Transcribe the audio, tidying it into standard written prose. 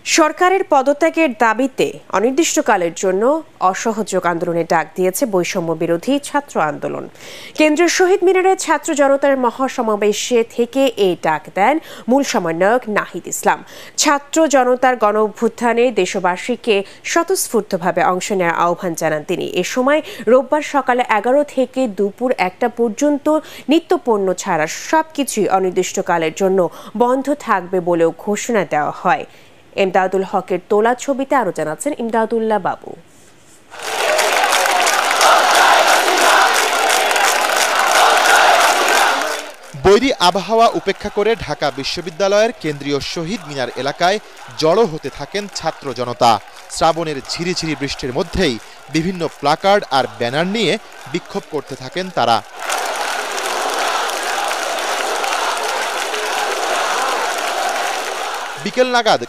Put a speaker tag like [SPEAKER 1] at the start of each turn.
[SPEAKER 1] সরকারের পদত্যাগের দাবিতে অনির্দিষ্টকালের জন্য অসহযোগ আন্দোলনের ডাক দিয়েছে বৈষম্য বিরোধী ছাত্র আন্দোলন। কেন্দ্রীয় শহীদ মিনারে ছাত্র জনতার মহাসমাবেশে থেকে এই ডাক দেন মূল সমন্বয়ক নাহিদ ইসলাম। ছাত্র জনতার গণ অভ্যুত্থানে দেশবাসীকে স্বতঃস্ফূর্তভাবে অংশ নেওয়ার আহ্বান জানান তিনি। এ সময় রোববার সকালে 11 থেকে দুপুর 1টা পর্যন্ত নিত্যপণ্য ছাড়া সবকিছুই অনির্দিষ্টকালের জন্য বন্ধ থাকবে বলেও ঘোষণা দেওয়া হয়। ইমদাদুল হকের তোলা ছবিতে আরো জানাচ্ছেন ইমদাদুল্লাহ বাবু।
[SPEAKER 2] বৈরী আবহাওয়া উপেক্ষা করে ঢাকা বিশ্ববিদ্যালয়ের কেন্দ্রীয় শহীদ মিনার এলাকায় জড়ো হতে থাকেন ছাত্র জনতা। শ্রাবণের ঝিরিঝিরি বৃষ্টির মধ্যেই বিভিন্ন প্লাকার্ড আর ব্যানার নিয়ে বিক্ষোভ করতে থাকেন তারা। বিকেল নাগাদ